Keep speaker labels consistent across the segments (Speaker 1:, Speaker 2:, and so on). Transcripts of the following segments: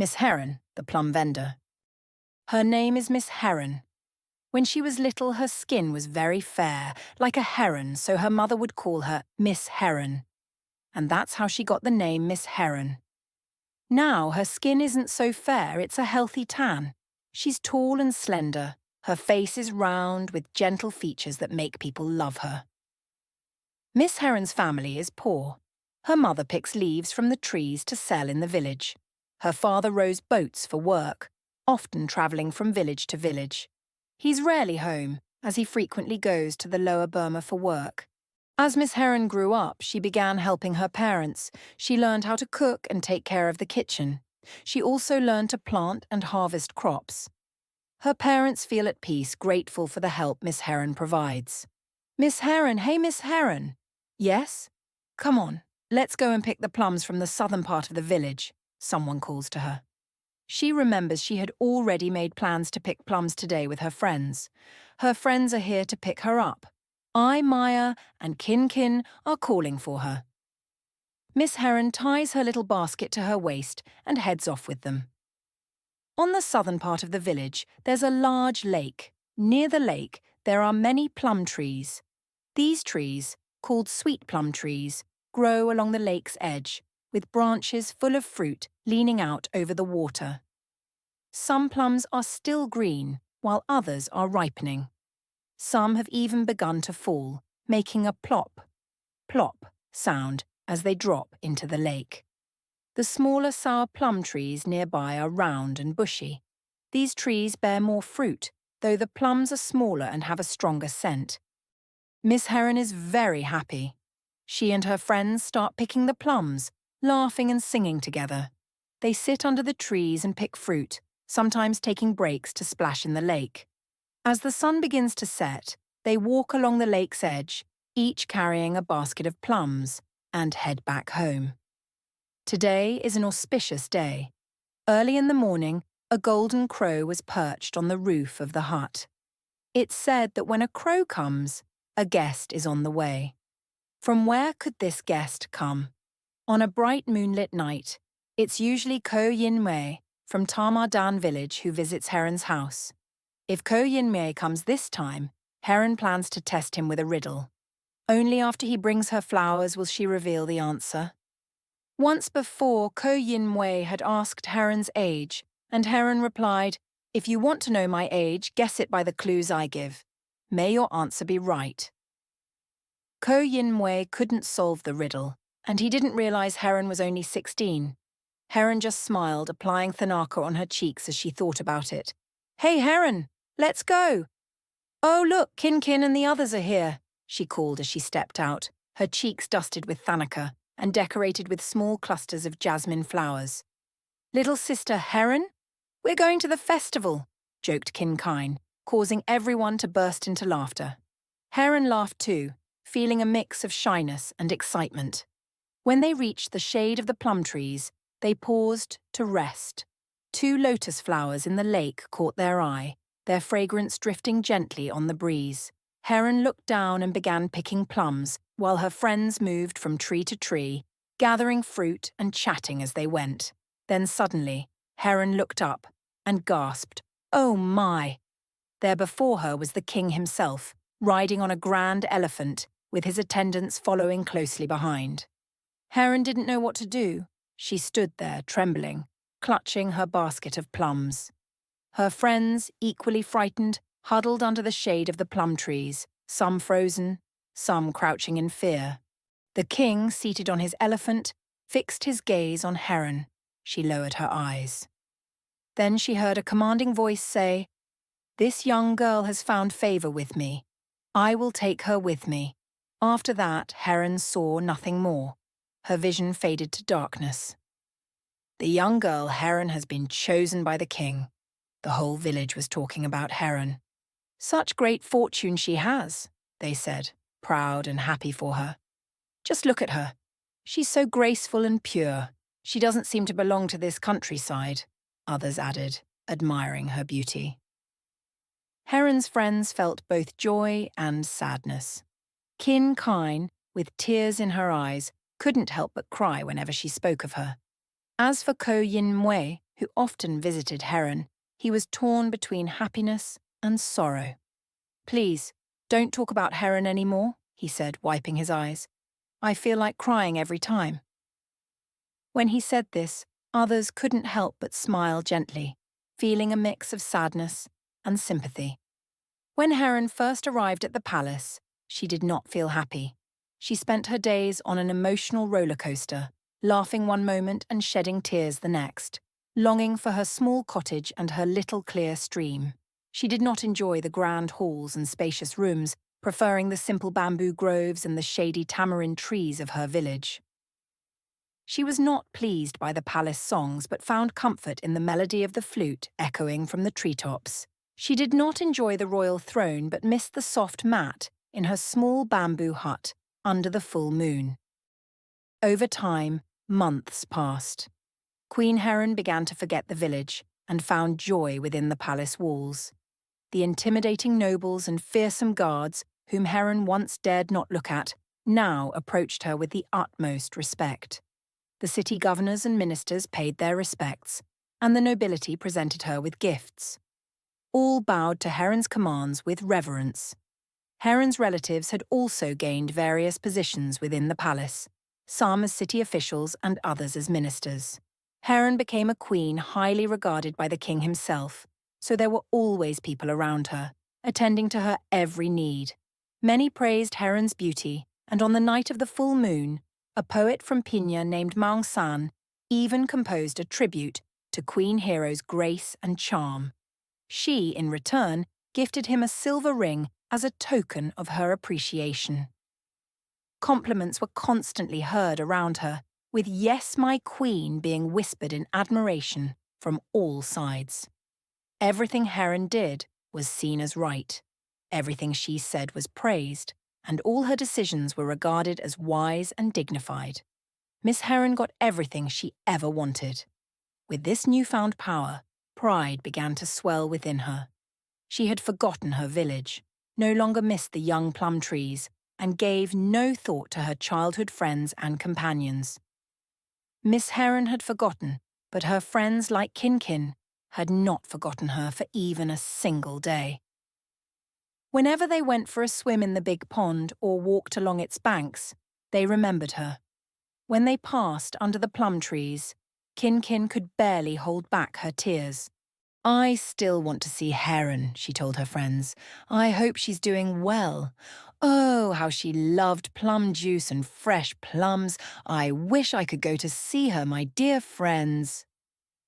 Speaker 1: Miss Heron, the plum vendor. Her name is Miss Heron. When she was little, her skin was very fair, like a heron, so her mother would call her Miss Heron. And that's how she got the name Miss Heron. Now her skin isn't so fair, it's a healthy tan. She's tall and slender. Her face is round with gentle features that make people love her. Miss Heron's family is poor. Her mother picks leaves from the trees to sell in the village. Her father rows boats for work, often travelling from village to village. He's rarely home, as he frequently goes to the lower Burma for work. As Miss Heron grew up, she began helping her parents. She learned how to cook and take care of the kitchen. She also learned to plant and harvest crops. Her parents feel at peace, grateful for the help Miss Heron provides. Miss Heron, hey Miss Heron. Yes? Come on, let's go and pick the plums from the southern part of the village, someone calls to her. She remembers she had already made plans to pick plums today with her friends. Her friends are here to pick her up. Maya, and Kin are calling for her. Miss Heron ties her little basket to her waist and heads off with them. On the southern part of the village, there's a large lake. Near the lake, there are many plum trees. These trees, called sweet plum trees, grow along the lake's edge, with branches full of fruit leaning out over the water. Some plums are still green, while others are ripening. Some have even begun to fall, making a plop, plop sound as they drop into the lake. The smaller sour plum trees nearby are round and bushy. These trees bear more fruit, though the plums are smaller and have a stronger scent. Miss Heron is very happy. She and her friends start picking the plums, laughing and singing together. They sit under the trees and pick fruit, sometimes taking breaks to splash in the lake. As the sun begins to set, they walk along the lake's edge, each carrying a basket of plums, and head back home. Today is an auspicious day. Early in the morning, a golden crow was perched on the roof of the hut. It's said that when a crow comes, a guest is on the way. From where could this guest come? On a bright moonlit night, it's usually Ko Yin Mei from Tamardan village who visits Heron's house. If Ko Yin Mei comes this time, Heron plans to test him with a riddle. Only after he brings her flowers will she reveal the answer. Once before, Ko Yin Mei had asked Heron's age, and Heron replied, "If you want to know my age, guess it by the clues I give. May your answer be right." Ko Yin Mei couldn't solve the riddle, and he didn't realize Heron was only 16. Heron just smiled, applying Thanaka on her cheeks as she thought about it. "Hey, Heron, let's go." "Oh, look, Kin and the others are here," she called as she stepped out, her cheeks dusted with Thanaka and decorated with small clusters of jasmine flowers. "Little sister Heron? We're going to the festival," joked Kin, causing everyone to burst into laughter. Heron laughed too, feeling a mix of shyness and excitement. When they reached the shade of the plum trees, they paused to rest. 2 lotus flowers in the lake caught their eye, their fragrance drifting gently on the breeze. Heron looked down and began picking plums, while her friends moved from tree to tree, gathering fruit and chatting as they went. Then suddenly, Heron looked up and gasped, "Oh my!" There before her was the king himself, riding on a grand elephant, with his attendants following closely behind. Heron didn't know what to do. She stood there, trembling, clutching her basket of plums. Her friends, equally frightened, huddled under the shade of the plum trees, some frozen, some crouching in fear. The king, seated on his elephant, fixed his gaze on Heron. She lowered her eyes. Then she heard a commanding voice say, "This young girl has found favor with me. I will take her with me." After that, Heron saw nothing more. Her vision faded to darkness. "The young girl Heron has been chosen by the king." The whole village was talking about Heron. "Such great fortune she has," they said, proud and happy for her. "Just look at her. She's so graceful and pure. She doesn't seem to belong to this countryside," others added, admiring her beauty. Heron's friends felt both joy and sadness. Kin, with tears in her eyes, couldn't help but cry whenever she spoke of her. As for Ko Yin Mei, who often visited Heron, he was torn between happiness and sorrow. "Please, don't talk about Heron anymore," he said, wiping his eyes. "I feel like crying every time." When he said this, others couldn't help but smile gently, feeling a mix of sadness and sympathy. When Heron first arrived at the palace, she did not feel happy. She spent her days on an emotional roller coaster, laughing one moment and shedding tears the next, longing for her small cottage and her little clear stream. She did not enjoy the grand halls and spacious rooms, preferring the simple bamboo groves and the shady tamarind trees of her village. She was not pleased by the palace songs but found comfort in the melody of the flute echoing from the treetops. She did not enjoy the royal throne but missed the soft mat in her small bamboo hut under the full moon. Over time, months passed. Queen Heron began to forget the village and found joy within the palace walls. The intimidating nobles and fearsome guards, whom Heron once dared not look at, now approached her with the utmost respect. The city governors and ministers paid their respects, and the nobility presented her with gifts. All bowed to Heron's commands with reverence. Heron's relatives had also gained various positions within the palace, some as city officials and others as ministers. Heron became a queen highly regarded by the king himself, so there were always people around her, attending to her every need. Many praised Heron's beauty, and on the night of the full moon, a poet from Pinya named Maung San even composed a tribute to Queen Hero's grace and charm. She, in return, gifted him a silver ring as a token of her appreciation. Compliments were constantly heard around her, with "Yes, my queen" being whispered in admiration from all sides. Everything Heron did was seen as right. Everything she said was praised, and all her decisions were regarded as wise and dignified. Miss Heron got everything she ever wanted. With this newfound power, pride began to swell within her. She had forgotten her village, no longer missed the young plum trees, and gave no thought to her childhood friends and companions. Miss Heron had forgotten, but her friends like Kin had not forgotten her for even a single day. Whenever they went for a swim in the big pond or walked along its banks, they remembered her. When they passed under the plum trees, Kin could barely hold back her tears. "I still want to see Heron," she told her friends. "I hope she's doing well. Oh, how she loved plum juice and fresh plums. I wish I could go to see her, my dear friends."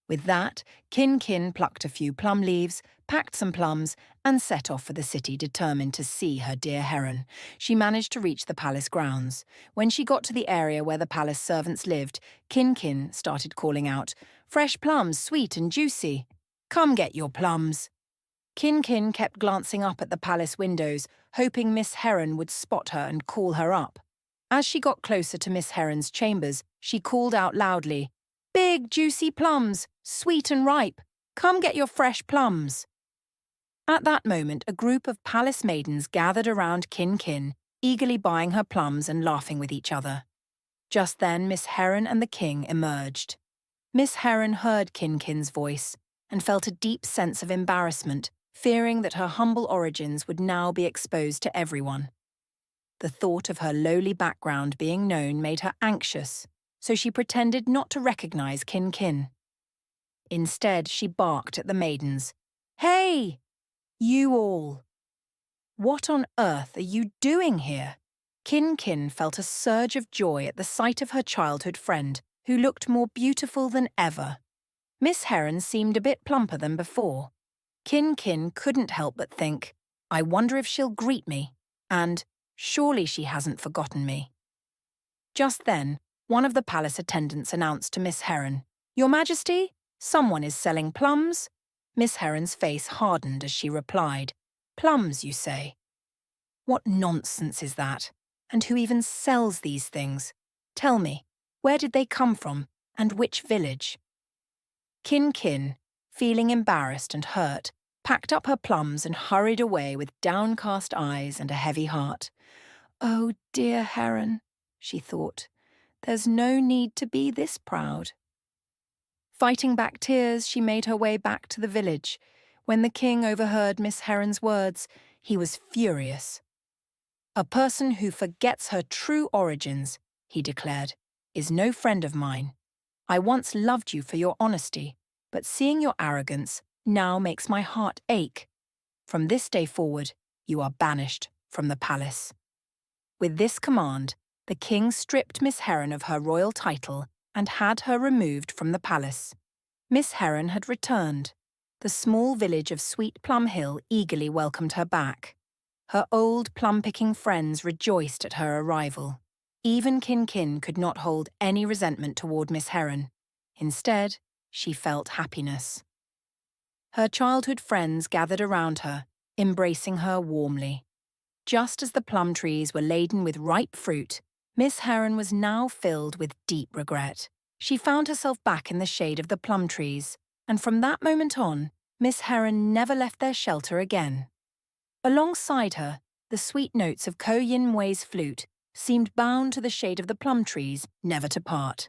Speaker 1: With that, Kin plucked a few plum leaves, packed some plums, and set off for the city determined to see her dear Heron. She managed to reach the palace grounds. When she got to the area where the palace servants lived, Kin started calling out, "Fresh plums, sweet and juicy. Come get your plums." Kin kept glancing up at the palace windows, hoping Miss Heron would spot her and call her up. As she got closer to Miss Heron's chambers, she called out loudly, "Big, juicy plums, sweet and ripe. Come get your fresh plums." At that moment, a group of palace maidens gathered around Kin, eagerly buying her plums and laughing with each other. Just then, Miss Heron and the king emerged. Miss Heron heard Kin's voice and felt a deep sense of embarrassment, fearing that her humble origins would now be exposed to everyone. The thought of her lowly background being known made her anxious, so she pretended not to recognize Kin. Instead, she barked at the maidens. "Hey, you all! What on earth are you doing here?" Kin felt a surge of joy at the sight of her childhood friend, who looked more beautiful than ever. Miss Heron seemed a bit plumper than before. Kin couldn't help but think, "I wonder if she'll greet me," and "Surely she hasn't forgotten me." Just then, one of the palace attendants announced to Miss Heron, "Your Majesty, someone is selling plums." Miss Heron's face hardened as she replied, "Plums, you say? What nonsense is that? And who even sells these things? Tell me, where did they come from, and which village?" Kin, feeling embarrassed and hurt, packed up her plums and hurried away with downcast eyes and a heavy heart. "Oh, dear Heron," she thought, "there's no need to be this proud." Fighting back tears, she made her way back to the village. When the king overheard Miss Heron's words, he was furious. "A person who forgets her true origins," he declared, "is no friend of mine. I once loved you for your honesty, but seeing your arrogance now makes my heart ache. From this day forward, you are banished from the palace." With this command, the king stripped Miss Heron of her royal title and had her removed from the palace. Miss Heron had returned. The small village of Sweet Plum Hill eagerly welcomed her back. Her old plum-picking friends rejoiced at her arrival. Even Kin Kin could not hold any resentment toward Miss Heron. Instead, she felt happiness. Her childhood friends gathered around her, embracing her warmly. Just as the plum trees were laden with ripe fruit, Miss Heron was now filled with deep regret. She found herself back in the shade of the plum trees, and from that moment on, Miss Heron never left their shelter again. Alongside her, the sweet notes of Ko Yin Wei's flute seemed bound to the shade of the plum trees, never to part.